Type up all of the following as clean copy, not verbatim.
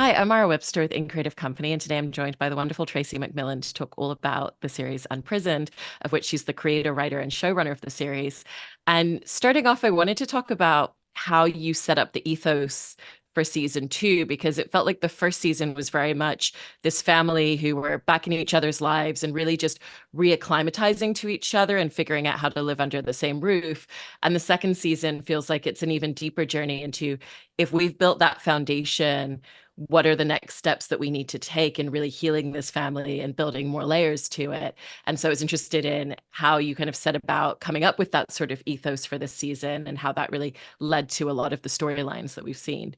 Hi, I'm Mara Webster with In Creative Company, and today I'm joined by the wonderful Tracy McMillan to talk all about the series Unprisoned, of which she's the creator, writer, and showrunner of the series. And starting off, I wanted to talk about how you set up the ethos for season two, because it felt like the first season was very much this family who were back in each other's lives and really just reacclimatizing to each other and figuring out how to live under the same roof. And the second season feels like it's an even deeper journey into if we've built that foundation, what are the next steps that we need to take in really healing this family and building more layers to it. And so I was interested in how you kind of set about coming up with that sort of ethos for this season and how that really led to a lot of the storylines that we've seen.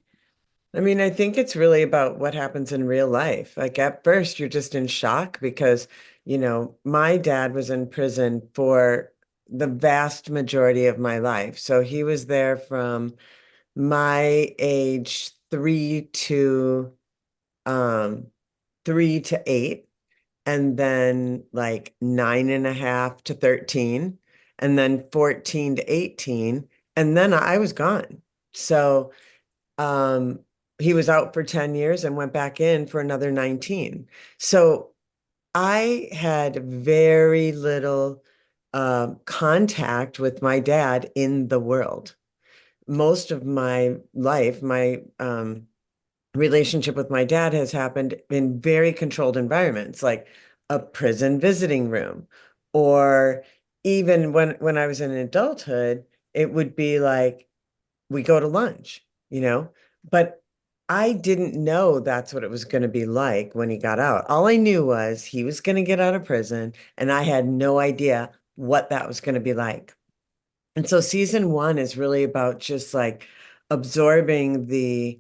I mean, I think it's really about what happens in real life. Like at first, you're just in shock because, my dad was in prison for the vast majority of my life. So he was there from my age um 3 to 8, and then like 9.5 to 13, and then 14 to 18, and then I was gone. So um, he was out for 10 years and went back in for another 19. So I had very little contact with my dad in the world. Most of my life, my relationship with my dad has happened in very controlled environments, like a prison visiting room, or even when I was in adulthood, it would be like we go to lunch. But I didn't know that's what it was going to be like when he got out. All I knew was he was going to get out of prison, and I had no idea what that was going to be like. And so season one is really about just like absorbing the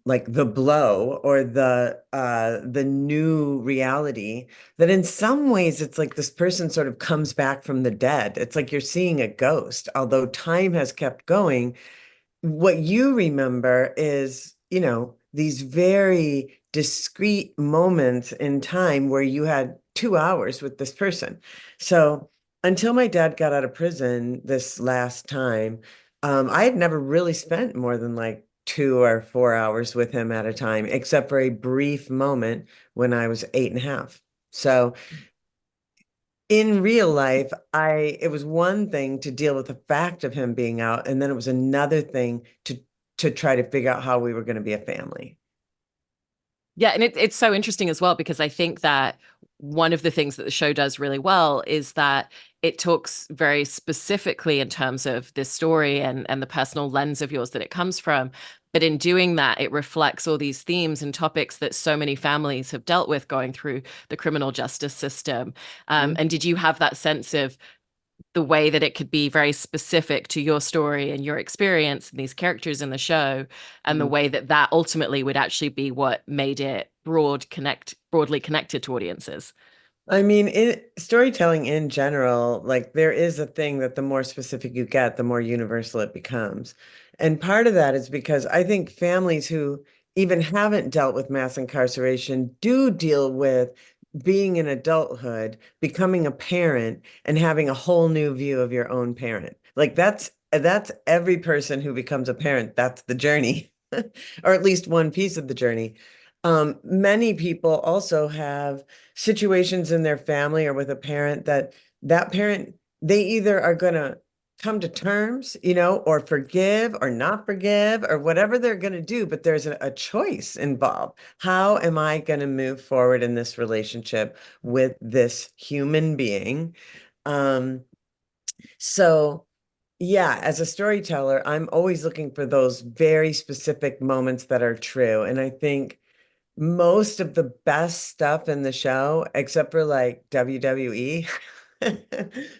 like the blow or the new reality that in some ways it's like this person sort of comes back from the dead. It's like you're seeing a ghost, although time has kept going. What you remember is, these very discrete moments in time where you had 2 hours with this person. So until my dad got out of prison this last time, I had never really spent more than like 2 or 4 hours with him at a time, except for a brief moment when I was 8.5. So in real life, it was one thing to deal with the fact of him being out, and then it was another thing to try to figure out how we were going to be a family. Yeah, and it's so interesting as well because I think that one of the things that the show does really well is that it talks very specifically in terms of this story and the personal lens of yours that it comes from. But in doing that, it reflects all these themes and topics that so many families have dealt with going through the criminal justice system. And did you have that sense of the way that it could be very specific to your story and your experience and these characters in the show, and the Mhm. way that that ultimately would actually be what made it broadly connected to audiences? I mean, storytelling in general, like there is a thing that the more specific you get, the more universal it becomes. And part of that is because I think families who even haven't dealt with mass incarceration do deal with being in adulthood, becoming a parent, and having a whole new view of your own parent. Like that's every person who becomes a parent, that's the journey, or at least one piece of the journey. Many people also have situations in their family or with a parent that parent, they either are going to come to terms, or forgive or not forgive or whatever they're going to do, but there's a choice involved. How am I going to move forward in this relationship with this human being? Um, so yeah, as a storyteller, I'm always looking for those very specific moments that are true. And I think most of the best stuff in the show, except for like WWE,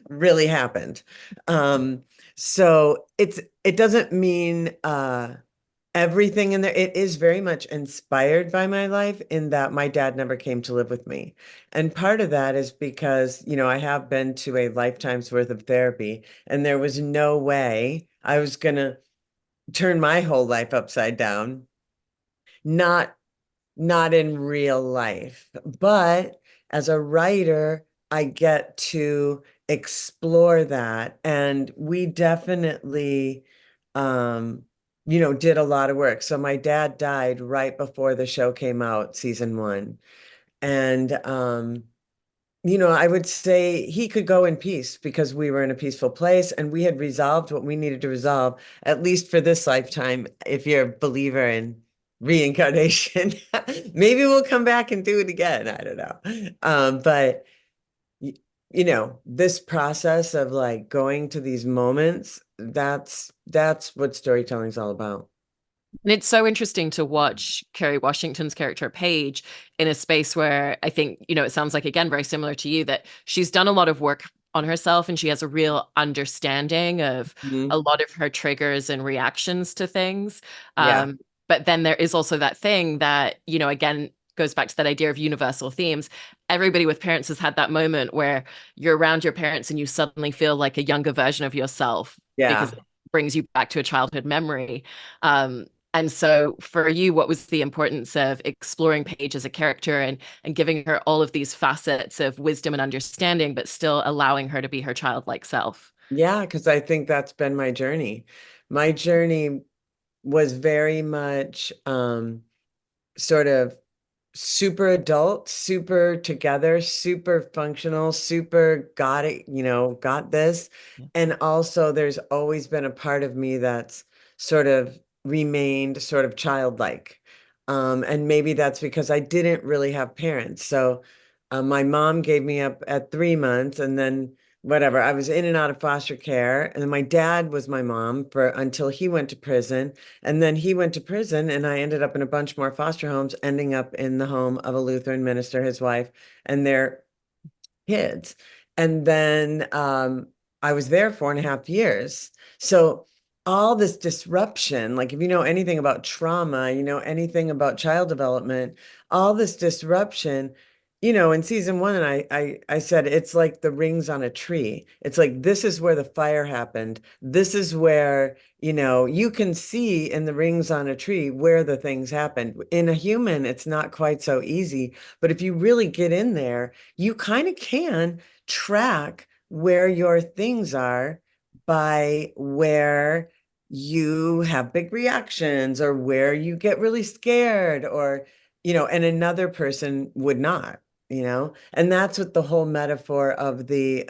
really happened. Um, so it doesn't mean everything in there. It is very much inspired by my life in that my dad never came to live with me. And part of that is because, I have been to a lifetime's worth of therapy, and there was no way I was gonna turn my whole life upside down. Not not in real life. But as a writer, I get to explore that. And we definitely, um, did a lot of work. So my dad died right before the show came out, season one. And I would say he could go in peace because we were in a peaceful place and we had resolved what we needed to resolve, at least for this lifetime, if you're a believer in reincarnation. Maybe we'll come back and do it again. I don't know. But this process of like going to these moments, that's what storytelling is all about. And it's so interesting to watch Kerry Washington's character Paige in a space where I think, it sounds like, again, very similar to you, that she's done a lot of work on herself and she has a real understanding of a Mhm. lot of her triggers and reactions to things. Yeah. But then there is also that thing that, again, goes back to that idea of universal themes. Everybody with parents has had that moment where you're around your parents and you suddenly feel like a younger version of yourself because Yeah. it brings you back to a childhood memory. And so for you, what was the importance of exploring Paige as a character and giving her all of these facets of wisdom and understanding, but still allowing her to be her childlike self? Yeah, because I think that's been my journey. My journey was very much sort of super adult, super together, super functional, super got it, got this. Yeah. And also, there's always been a part of me that's sort of remained sort of childlike. And maybe that's because I didn't really have parents. So my mom gave me up at 3 months, and then whatever, I was in and out of foster care. And then my dad was my mom for until he went to prison. And then he went to prison, and I ended up in a bunch more foster homes, ending up in the home of a Lutheran minister, his wife, and their kids. And then I was there 4.5 years. So all this disruption, like if you know anything about trauma, you know anything about child development, all this disruption, in season one, and I said it's like the rings on a tree. It's like this is where the fire happened. This is where, you can see in the rings on a tree where the things happened. In a human, it's not quite so easy. But if you really get in there, you kind of can track where your things are by where you have big reactions or where you get really scared or, and another person would not, and that's what the whole metaphor of the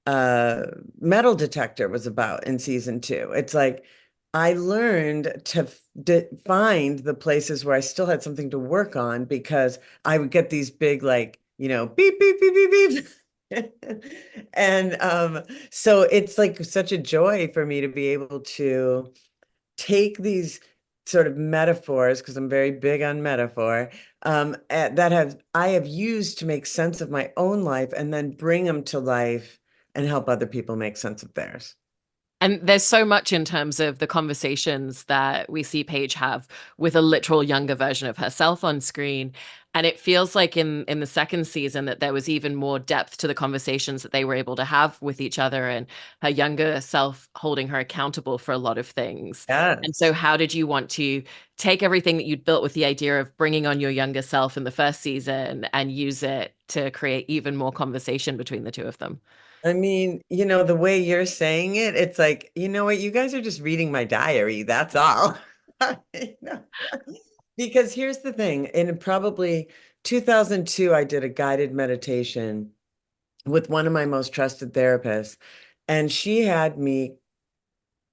uh metal detector was about in season two. It's like I learned to find the places where I still had something to work on because I would get these big like, beep beep beep beep beep. And so it's like such a joy for me to be able to take these sort of metaphors, because I'm very big on metaphor, that have I have used to make sense of my own life and then bring them to life and help other people make sense of theirs. And there's so much in terms of the conversations that we see Paige have with a literal younger version of herself on screen. And it feels like in the second season that there was even more depth to the conversations that they were able to have with each other and her younger self holding her accountable for a lot of things. And so Yes. how did you want to take everything that you'd built with the idea of bringing on your younger self in the first season and use it to create even more conversation between the two of them? I mean, the way you're saying it, it's like, you know what, you guys are just reading my diary. That's all. You know? Because here's the thing, in probably 2002, I did a guided meditation with one of my most trusted therapists, and she had me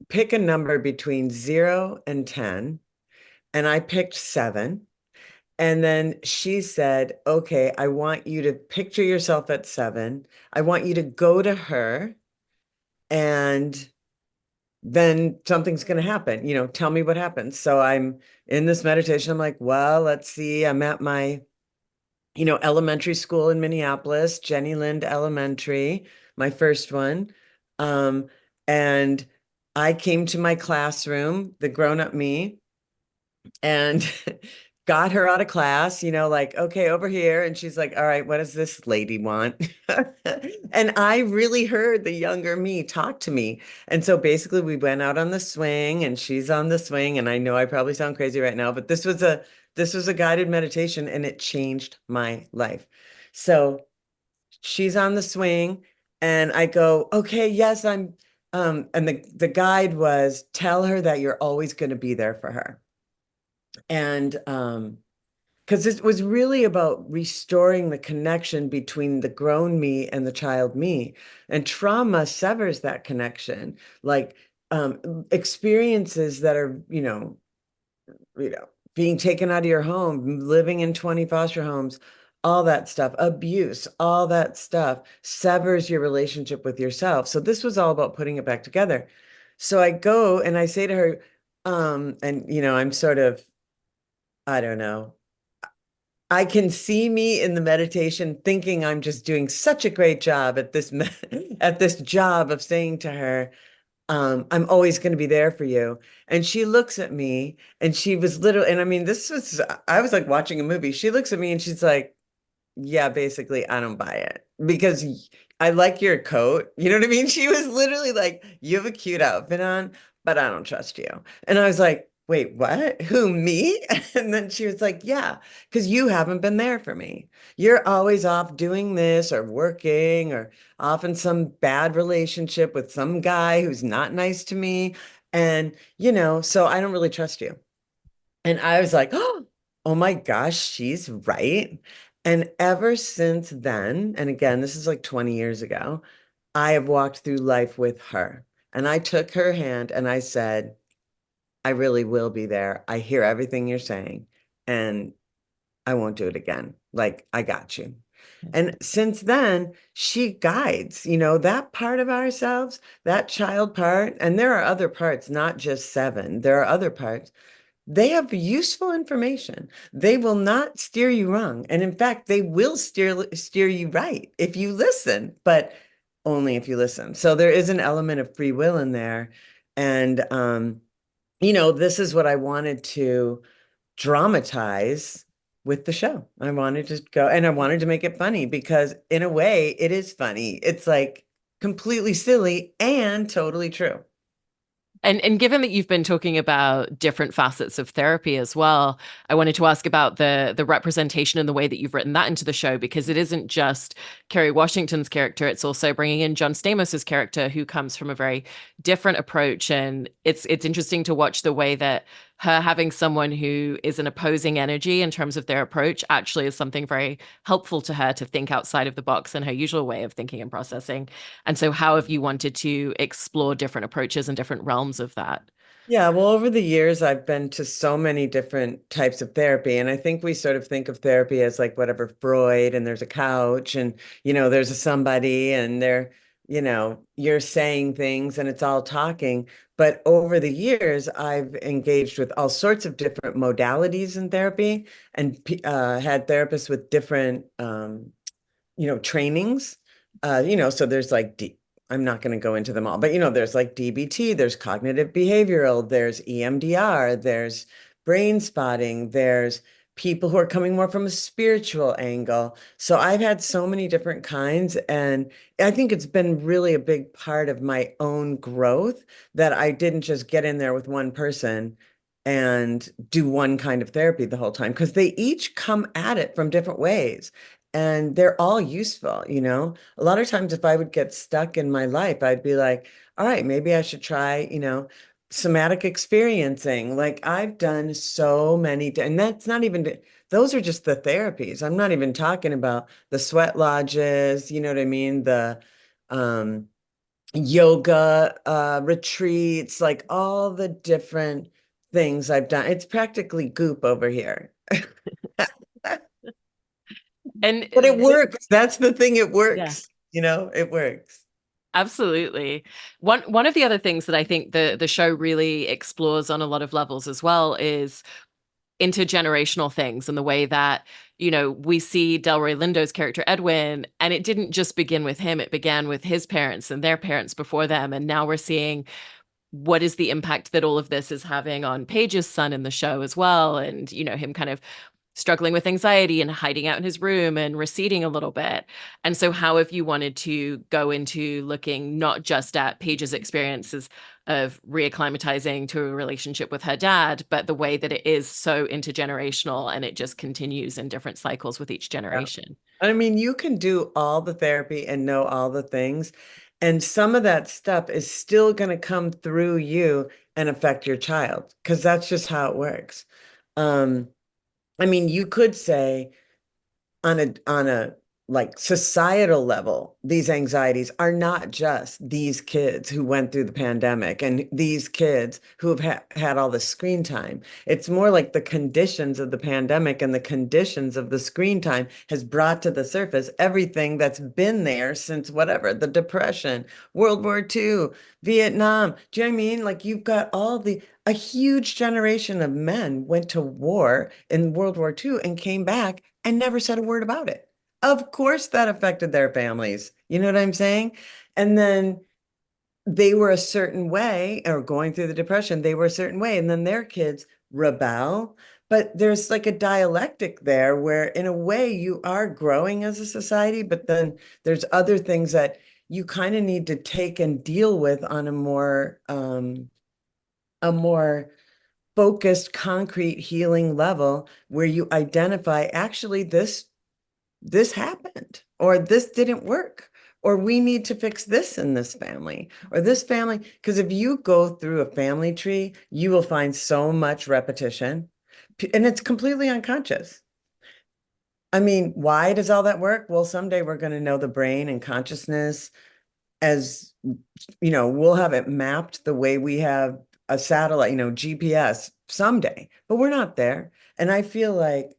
pick a number between 0 and 10, and I picked 7. And then she said, okay, I want you to picture yourself at 7. I want you to go to her, and then something's going to happen. Tell me what happens. So I'm in this meditation. I'm like, well, let's see. I'm at my, elementary school in Minneapolis, Jenny Lind Elementary, my first one. Um, and I came to my classroom, the grown-up me, and got her out of class, like, okay, over here. And she's like, all right, what does this lady want? And I really heard the younger me talk to me. And so basically we went out on the swing, and she's on the swing. And I know I probably sound crazy right now, but this was a guided meditation, and it changed my life. So she's on the swing, and I go, okay, yes, And the guide was tell her that you're always going to be there for her. And because it was really about restoring the connection between the grown me and the child me. And trauma severs that connection. Like experiences that are, being taken out of your home, living in 20 foster homes, all that stuff, abuse, all that stuff severs your relationship with yourself. So this was all about putting it back together. So I go and I say to her, and I'm sort of, I don't know. I can see me in the meditation thinking I'm just doing such a great job at this at this job of saying to her, I'm always going to be there for you. And she looks at me and she was literally, and I mean, I was like watching a movie. She looks at me and she's like, yeah, basically, I don't buy it because I like your coat. You know what I mean? She was literally like, you have a cute outfit on, but I don't trust you. And I was like, wait, what? Who, me? And then she was like, yeah, because you haven't been there for me. You're always off doing this or working or off in some bad relationship with some guy who's not nice to me. And, so I don't really trust you. And I was like, oh my gosh, she's right. And ever since then, and again, this is like 20 years ago, I have walked through life with her. And I took her hand and I said, I really will be there. I hear everything you're saying, and I won't do it again. Like, I got you. And since then, she guides, that part of ourselves, that child part. And there are other parts, not just seven. There are other parts. They have useful information. They will not steer you wrong. And in fact, they will steer you right if you listen, but only if you listen. So there is an element of free will in there. And this is what I wanted to dramatize with the show. I wanted to go and I wanted to make it funny because in a way it is funny. It's like completely silly and totally true. And given that you've been talking about different facets of therapy as well, I wanted to ask about the representation and the way that you've written that into the show, because it isn't just Kerry Washington's character, it's also bringing in John Stamos's character, who comes from a very different approach. And it's interesting to watch the way that her having someone who is an opposing energy in terms of their approach actually is something very helpful to her to think outside of the box and her usual way of thinking and processing. And so, how have you wanted to explore different approaches and different realms of that? Yeah, well, over the years, I've been to so many different types of therapy. And I think we sort of think of therapy as like whatever Freud, and there's a couch, and, there's a somebody, and you're saying things and it's all talking. But over the years, I've engaged with all sorts of different modalities in therapy and had therapists with different, trainings. So there's like I'm not going to go into them all, but there's like DBT, there's cognitive behavioral, there's EMDR, there's brain spotting, there's people who are coming more from a spiritual angle. So I've had so many different kinds, and I think it's been really a big part of my own growth that I didn't just get in there with one person and do one kind of therapy the whole time because they each come at it from different ways. And they're all useful. A lot of times, if I would get stuck in my life, I'd be like, all right, maybe I should try, somatic experiencing. Like I've done so many, and that's not even, those are just the therapies. I'm not even talking about the sweat lodges, you know what I mean? The um, yoga retreats, like all the different things I've done. It's practically goop over here. And But it works. That's the thing. It yeah, works. It works. absolutely. One of the other things that I think the show really explores on a lot of levels as well is intergenerational things, and the way that, we see Delroy Lindo's character Edwin, and it didn't just begin with him, it began with his parents and their parents before them. And now we're seeing what is the impact that all of this is having on Paige's son in the show as well. And, him kind of struggling with anxiety and hiding out in his room and receding a little bit. And so, how have you wanted to go into looking not just at Paige's experiences of reacclimatizing to a relationship with her dad, but the way that it is so intergenerational and it just continues in different cycles with each Yeah. generation? I mean, you can do all the therapy and know all the things And some of that stuff is still going to come through you and affect your child because that's just how it works. Um, I mean, you could say on a like societal level, these anxieties are not just these kids who went through the pandemic and these kids who have had all the screen time. It's more like the conditions of the pandemic and the conditions of the screen time has brought to the surface everything that's been there since whatever, the Depression, World War II, Vietnam. Do you know what I mean? Like you've got a huge generation of men went to war in World War II and came back and never said a word about it. Of course, that affected their families. You know what I'm saying? And then they were a certain way, or going through the depression, they were a certain way. And then their kids rebel. But there's like a dialectic there where, in a way, you are growing as a society, but then there's other things that you kind of need to take and deal with on a more focused, concrete healing level where you identify actually this happened, or this didn't work, or we need to fix this in this family, or this family. Because if you go through a family tree, you will find so much repetition, and it's completely unconscious. I mean, why does all that work? Well, someday we're going to know the brain and consciousness as, we'll have it mapped the way we have a satellite, GPS someday, but we're not there. And I feel like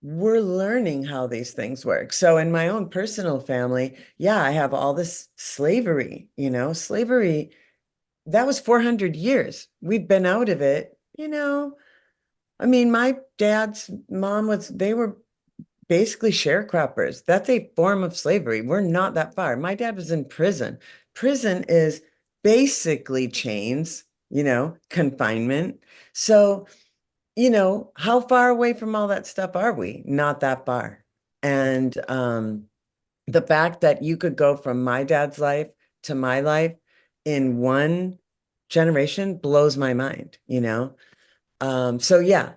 we're learning how these things work. So in my own personal family, yeah, I have all this slavery, slavery, that was 400 years. We've been out of it. I mean, my dad's mom they were basically sharecroppers. That's a form of slavery. We're not that far. My dad was in prison. Prison is basically chains, confinement. So, how far away from all that stuff are we? Not that far. And the fact that you could go from my dad's life to my life in one generation blows my mind. So yeah,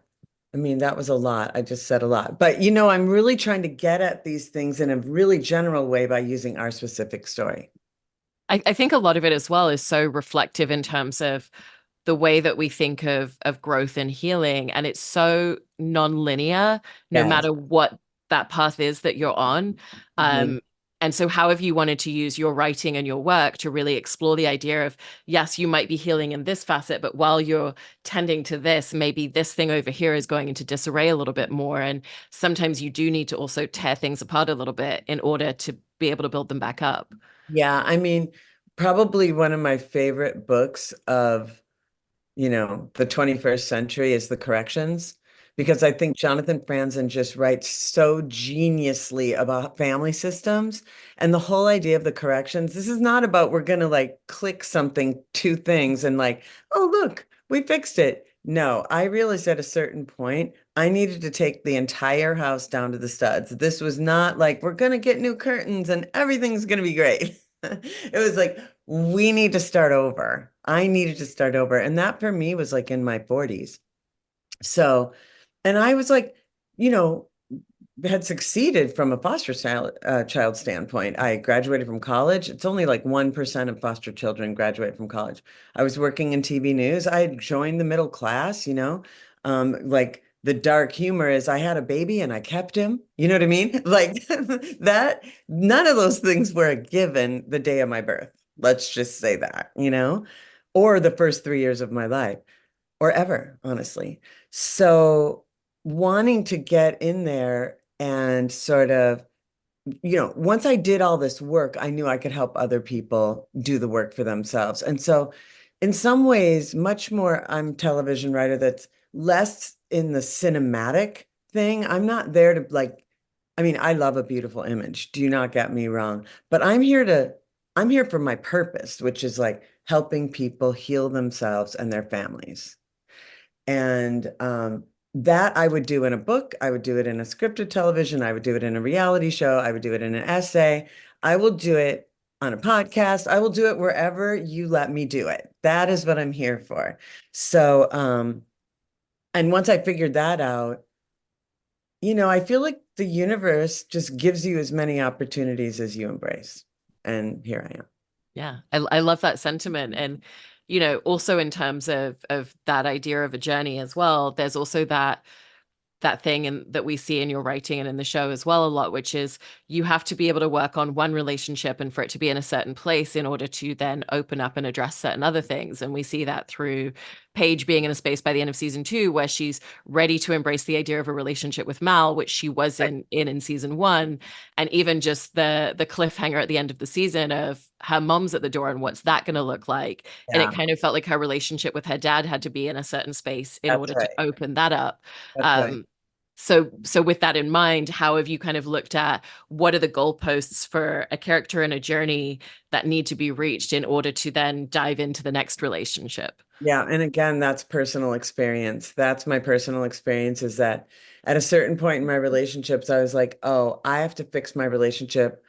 I mean, that was a lot. I just said a lot. But I'm really trying to get at these things in a really general way by using our specific story. I think a lot of it as well is so reflective in terms of the way that we think of growth and healing. And it's so non-linear, no Yes. matter what that path is that you're on. Mhm. Um, and so however you wanted to use your writing and your work to really explore the idea of, yes, you might be healing in this facet, but while you're tending to this, maybe this thing over here is going into disarray a little bit more. And sometimes you do need to also tear things apart a little bit in order to be able to build them back up. Yeah, I mean, probably one of my favorite books of the 21st century is The Corrections, because I think Jonathan Franzen just writes so geniusly about family systems and the whole idea of the corrections. This is not about we're going to like click something, two things, and like, oh, look, we fixed it. No, I realized at a certain point, I needed to take the entire house down to the studs. This was not like we're going to get new curtains and everything's going to be great. It was like, we need to start over. I needed to start over. And that for me was like in my 40s. So, and I was like, you know, had succeeded from a child standpoint. I graduated from college. It's only like 1% of foster children graduate from college. I was working in TV news. I had joined the middle class. Like the dark humor is I had a baby and I kept him. You know what I mean? Like that, none of those things were a given the day of my birth. Let's just say that, or the first 3 years of my life or ever, honestly. So wanting to get in there and sort of, once I did all this work, I knew I could help other people do the work for themselves. And so, in some ways, much more, I'm a television writer that's less in the cinematic thing. I'm not there to like, I mean, I love a beautiful image. Do not get me wrong. But I'm here for my purpose, which is like helping people heal themselves and their families. And that I would do in a book. I would do it in a scripted television. I would do it in a reality show. I would do it in an essay. I will do it on a podcast. I will do it wherever you let me do it. That is what I'm here for. So, and once I figured that out, I feel like the universe just gives you as many opportunities as you embrace. And here I am. Yeah, I love that sentiment. And, also in terms of that idea of a journey as well, there's also that thing and that we see in your writing and in the show as well a lot, which is you have to be able to work on one relationship and for it to be in a certain place in order to then open up and address certain other things. And we see that through Paige being in a space by the end of season 2 where she's ready to embrace the idea of a relationship with Mal, which she was Right. in season 1. And even just the cliffhanger at the end of the season of her mom's at the door and what's that going to look like. And it Yeah, kind of felt like her relationship with her dad had to be in a certain space in that's order to right. open that up. That's right. um, so with that in mind, how have you kind of looked at what are the goalposts for a character in a journey that need to be reached in order to then dive into the next relationship? Yeah, and again, that's personal experience. That's my personal experience is that at a certain point in my relationships, I was like, oh, I have to fix my relationship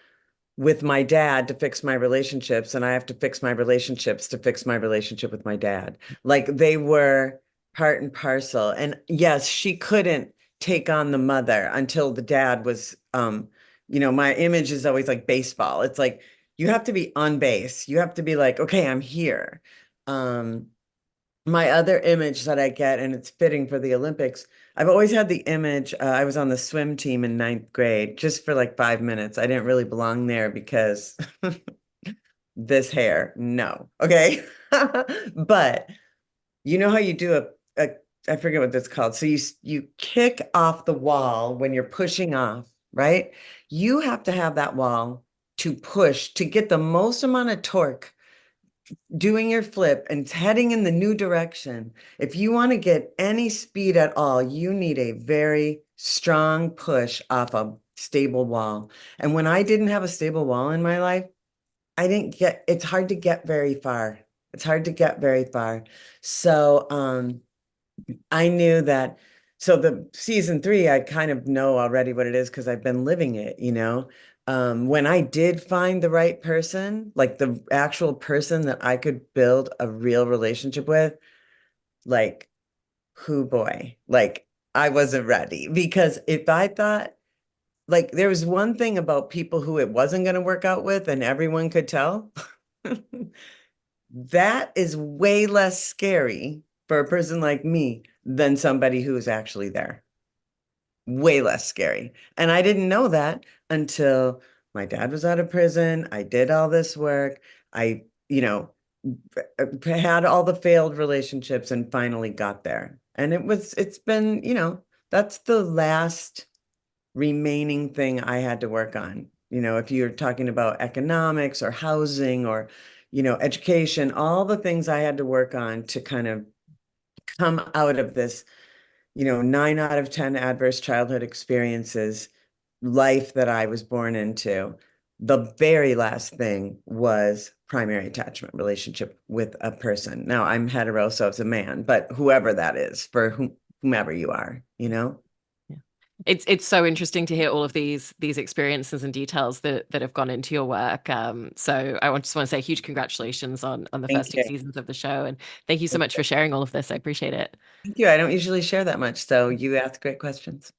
with my dad to fix my relationships, and I have to fix my relationships to fix my relationship with my dad. Like they were part and parcel. And yes, she couldn't take on the mother until the dad was, my image is always like baseball. It's like you have to be on base. You have to be like, okay, I'm here. Um, my other image that I get, and it's fitting for the Olympics, I've always had the image. I was on the swim team in ninth grade just for like 5 minutes. I didn't really belong there because this hair, no. Okay. But you know how you do I forget what that's called. So you kick off the wall when you're pushing off, right? You have to have that wall to push to get the most amount of torque doing your flip and heading in the new direction, if you want to get any speed at all, you need a very strong push off a stable wall. And when I didn't have a stable wall in my life, it's hard to get very far. It's hard to get very far. So, I knew that. So the season 3, I kind of know already what it is because I've been living it. When I did find the right person, like the actual person that I could build a real relationship with, like, who boy, like I wasn't ready because if I thought, like, there was one thing about people who it wasn't going to work out with, and everyone could tell. That is way less scary for a person like me than somebody who is actually there. Way less scary. And I didn't know that until my dad was out of prison. I did all this work. I, had all the failed relationships and finally got there. And it's been, that's the last remaining thing I had to work on. If you're talking about economics or housing or, education, all the things I had to work on to kind of come out of this, 9 out of 10 adverse childhood experiences life that I was born into. The very last thing was primary attachment relationship with a person. Now I'm hetero, so it's a man, but whoever that is for whomever you are. Yeah. It's so interesting to hear all of these experiences and details that have gone into your work. So just want to say huge congratulations on the Thank first 2 you. seasons of the show, and thank you so much for sharing all of this. I appreciate it. Thank you. I don't usually share that much, so you ask great questions.